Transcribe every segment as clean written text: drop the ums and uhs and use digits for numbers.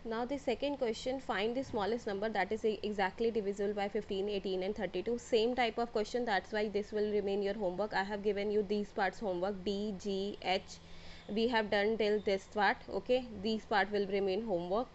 Now the second question, find the smallest number that is exactly divisible by 15, 18 and 32. Same type of question, that's why this will remain your homework. I have given you these parts homework, D, G, H. We have done till this part, okay. These part will remain homework.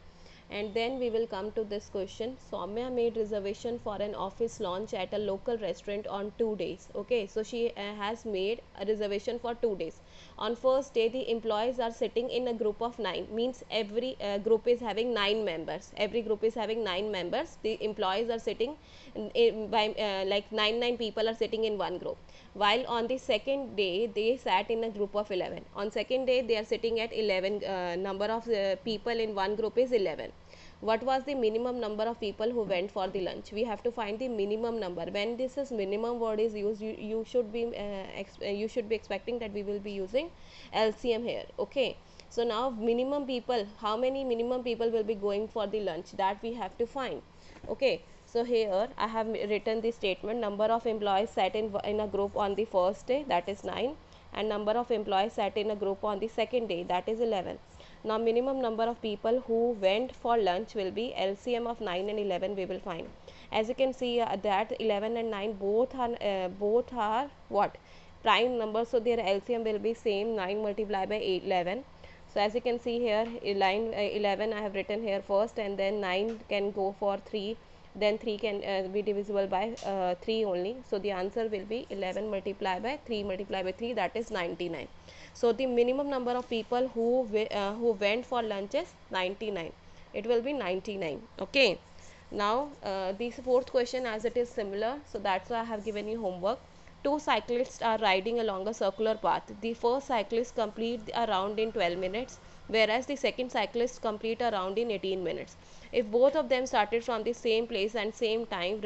And then we will come to this question. Soumya made reservation for an office lunch at a local restaurant on 2 days. Okay, so she has made a reservation for 2 days. On first day, the employees are sitting in a group of 9. Means every group is having 9 members. Every group is having 9 members. The employees are sitting by like 9 people are sitting in one group. While on the second day, they sat in a group of 11. On second day, they are sitting at 11. Number of people in one group is 11. What was the minimum number of people who went for the lunch? We have to find the minimum number. When this is minimum word is used, you should be expecting that we will be using LCM here. Okay, so now minimum people, how many minimum people will be going for the lunch, that we have to find. Okay, so here I have written the statement, number of employees sat in a group on the first day, that is 9, and number of employees sat in a group on the second day, that is 11. Now minimum number of people who went for lunch will be LCM of 9 and 11 we will find. As you can see that 11 and 9 both are what, prime numbers, so their LCM will be same, 9 multiplied by 11. So as you can see here, line 11 I have written here first, and then 9 can go for 3, then 3 can be divisible by 3 only. So the answer will be 11 multiplied by 3 multiplied by 3, that is 99. So the minimum number of people who went for lunch is 99. It will be 99. Okay. Now this fourth question, as it is similar, so that's why I have given you homework. Two cyclists are riding along a circular path. The first cyclist complete a round in 12 minutes, whereas the second cyclist complete a round in 18 minutes. If both of them started from the same place and same time,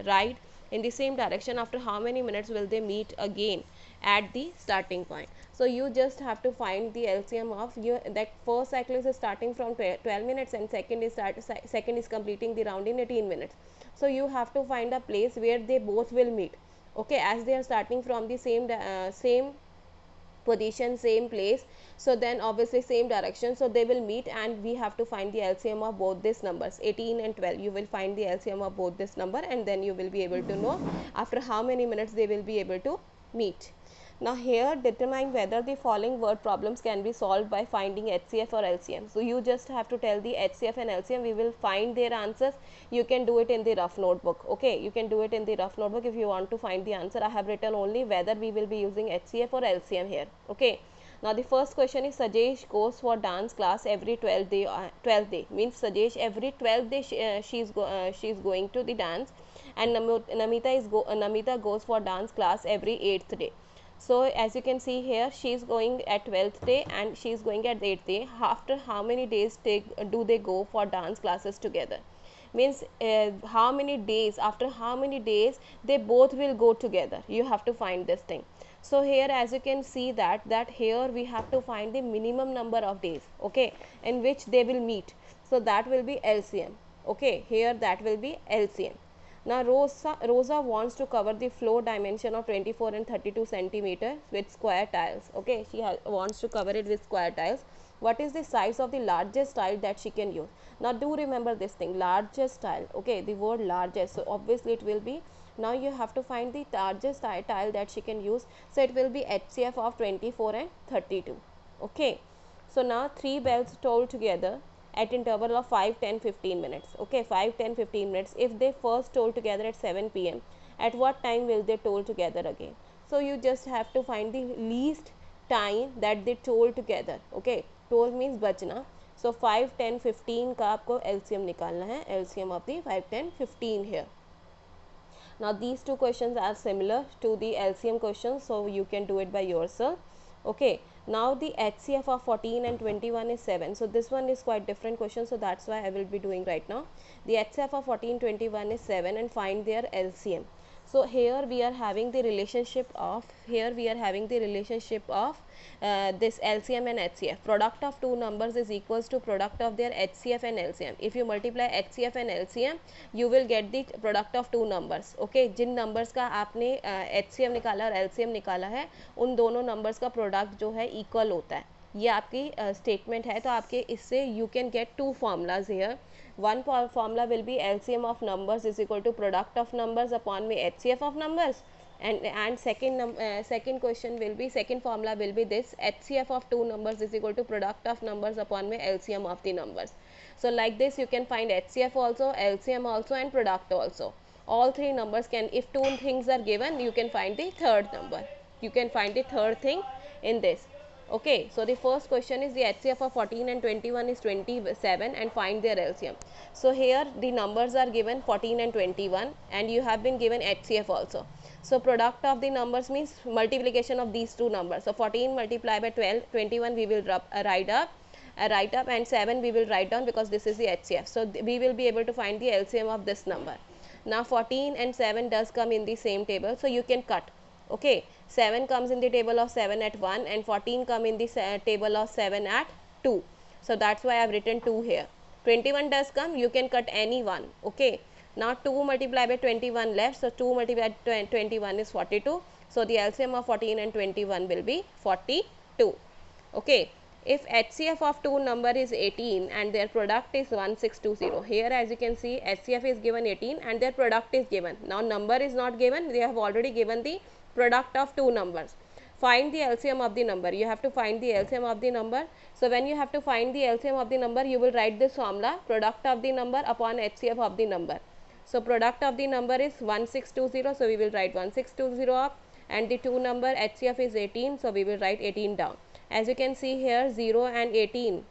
ride in the same direction, after how many minutes will they meet again at the starting point? So you just have to find the LCM of that first cyclist is starting from 12 minutes and second is completing the round in 18 minutes. So you have to find a place where they both will meet. Okay, as they are starting from the same position, same place, so then obviously same direction, so they will meet, and we have to find the LCM of both these numbers, 18 and 12. You will find the LCM of both this number, and then you will be able to know after how many minutes they will be able to meet. Now here, determine whether the following word problems can be solved by finding HCF or LCM. So you just have to tell the HCF and LCM, we will find their answers. You can do it in the rough notebook. Okay, you can do it in the rough notebook if you want to find the answer. I have written only whether we will be using HCF or LCM here. Okay. Now the first question is, Sajesh goes for dance class every 12th day. Means Sajesh every 12th day she is going to the dance, and Namita goes for dance class every 8th day. So as you can see here, she is going at 12th day and she is going at 8th day. After how many days do they go for dance classes together? Means how many days, after how many days they both will go together. You have to find this thing. So here, as you can see that here we have to find the minimum number of days, okay, in which they will meet. So that will be LCM. Okay, here that will be LCM. Now Rosa wants to cover the floor dimension of 24 and 32 centimeters with square tiles. Okay, she wants to cover it with square tiles. What is the size of the largest tile that she can use? Now do remember this thing, largest tile. Okay, the word largest, so obviously it will be, now you have to find the largest tile that she can use. So it will be HCF of 24 and 32. Okay, so now 3 bells toll together at interval of 5, 10, 15 minutes. Okay, 5, 10, 15 minutes. If they first toll together at 7 p.m., at what time will they toll together again? So you just have to find the least time that they toll together. Okay, toll means Bazna. So 5, 10, 15 का आपको LCM निकालना है. LCM of the 5, 10, 15 here. Now these two questions are similar to the LCM questions, so you can do it by yourself. Okay, now the HCF of 14 and 21 is 7. So this one is quite different question, so that's why I will be doing right now. The HCF of 14, 21 is 7 and find their LCM. So here we are having the relationship of this LCM and HCF. Product of two numbers is equals to product of their HCF and LCM. If you multiply HCF and LCM, you will get the product of two numbers. Okay, Jin numbers का आपने HCF निकाला और LCM निकाला है, उन दोनों numbers का product जो है equal होता है. ये आपकी स्टेटमेंट है, तो आपके इससे you can get two formulas here. One formula will be LCM of numbers is equal to product of numbers upon में HCF of numbers, and second question will be, second formula will be this, HCF of two numbers is equal to product of numbers upon में LCM of the numbers. So like this you can find HCF also, LCM also, and product also. All three numbers can, if two things are given, you can find the third number, you can find the third thing in this. Okay, so the first question is the HCF of 14 and 21 is 27 and find their LCM. So here the numbers are given 14 and 21 and you have been given HCF also. So product of the numbers means multiplication of these two numbers. So 14 multiplied by 12, 21 we will write up, and 7 we will write down because this is the HCF. So we will be able to find the LCM of this number. Now 14 and 7 does come in the same table, so you can cut. Okay, 7 comes in the table of 7 at 1 and 14 come in the table of 7 at 2. So that's why I have written 2 here. 21 does come, you can cut any one. Okay, now 2 multiplied by 21 left, so 2 multiplied by 21 is 42. So the LCM of 14 and 21 will be 42. Okay, if HCF of two number is 18 and their product is 1620, here as you can see HCF is given 18 and their product is given. Now number is not given, they have already given the product of two numbers. Find the LCM of the number, you have to find the LCM of the number. So when you have to find the LCM of the number, you will write this formula, product of the number upon HCF of the number. So product of the number is 1620, so we will write 1620 up, and the two number HCF is 18, so we will write 18 down. As you can see here, 0 and 18,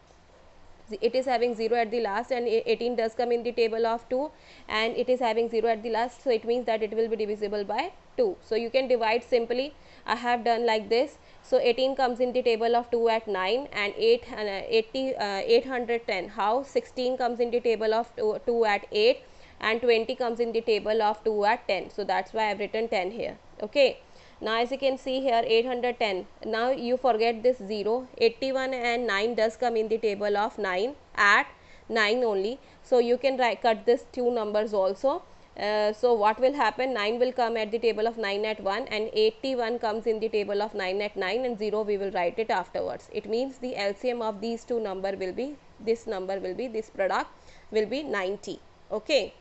it is having 0 at the last, and 18 does come in the table of 2 and it is having 0 at the last, so it means that it will be divisible by 2. So you can divide simply. I have done like this. So 18 comes in the table of 2 at 9 and 810. How? 16 comes in the table of 2 at 8 and 20 comes in the table of 2 at 10. So that's why I have written 10 here. Okay. Now as you can see here, 810, now you forget this 0, 81 and 9 does come in the table of 9 at 9 only. So you can cut this two numbers also. So what will happen, 9 will come at the table of 9 at 1 and 81 comes in the table of 9 at 9 and 0 we will write it afterwards. It means the LCM of these two number will be, this product will be 90. Okay.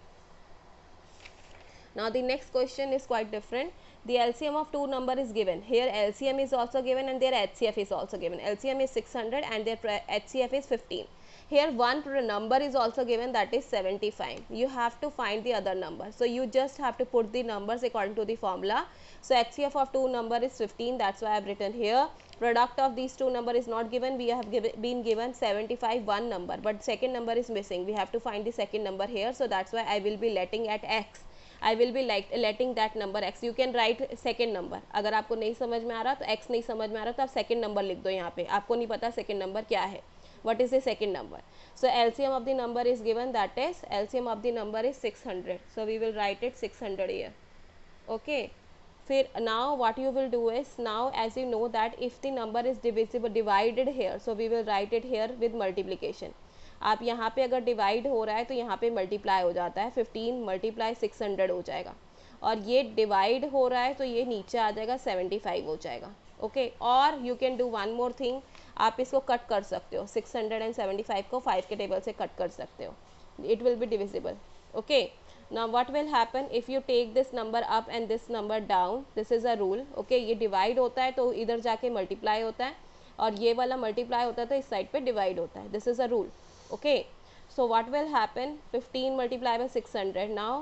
Now the next question is quite different. The LCM of two number is given. Here LCM is also given and their HCF is also given. LCM is 600 and their HCF is 15. Here one number is also given, that is 75. You have to find the other number. So you just have to put the numbers according to the formula. So HCF of two number is 15, that's why I have written here. Product of these two number is not given. We have been given 75 one number, but second number is missing. We have to find the second number here. So that's why I will be letting at x. I will be letting that number x. You can write second number. अगर आपको नहीं समझ में आ रहा तो x नहीं समझ में आ रहा तो आप second number लिख दो यहाँ पे. आपको नहीं पता second number क्या है. What is the second number? So LCM of the number is given, that is LCM of the number is 600. So we will write it 600 here. Okay. फिर now what you will do is, now as you know that if the number is divisible, divided here, so we will write it here with multiplication. आप यहाँ पे अगर divide हो रहा है तो यहाँ पे मल्टीप्लाई हो जाता है, 15 मल्टीप्लाई 600 हो जाएगा, और ये डिवाइड हो रहा है तो ये नीचे आ जाएगा 75 हो जाएगा. ओके. और you can do one more thing, आप इसको कट कर सकते हो, 675 को 5 के टेबल से कट कर सकते हो, it will be divisible. Okay. Now what will happen if you take this number up and this number down, this is a rule. Okay. ये डिवाइड होता है तो इधर जाके मल्टीप्लाई होता है, और ये वाला मल्टीप्लाई होता है तो इस साइड पे डिवाइड होता है. This is a rule. Okay, so what will happen, 15 multiplied by 600. Now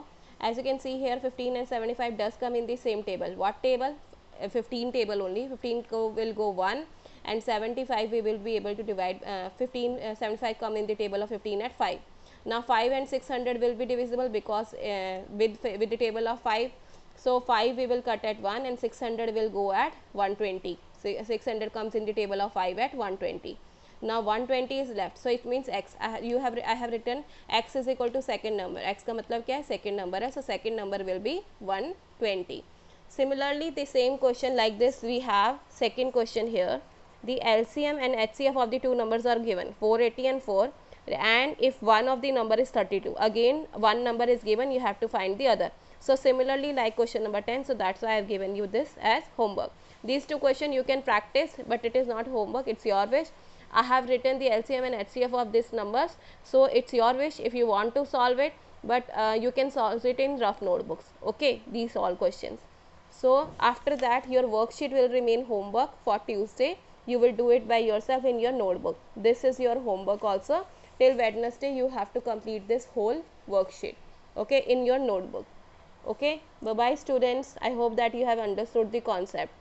as you can see here, 15 and 75 does come in the same table. What table? 15 table only. 15 will go 1 and 75 we will be able to divide. 75 come in the table of 15 at 5. Now 5 and 600 will be divisible because with the table of 5. So 5 we will cut at 1 and 600 will go at 120. So 600 comes in the table of 5 at 120. Now 120 is left, so it means x. I have written x is equal to second number. X का मतलब क्या है, second number है, so second number will be 120. Similarly, the same question like this we have second question here. The LCM and HCF of the two numbers are given, 480 and 4, and if one of the number is 32, again one number is given, you have to find the other. So similarly like question number 10, so that's why I have given you this as homework. These two questions you can practice, but it is not homework, it's your wish. I have written the LCM and HCF of these numbers, so it's your wish if you want to solve it, but you can solve it in rough notebooks. Okay, these all questions. So after that your worksheet will remain homework for Tuesday. You will do it by yourself in your notebook. This is your homework also. Till Wednesday you have to complete this whole worksheet, okay, in your notebook. Okay, bye bye students. I hope that you have understood the concept.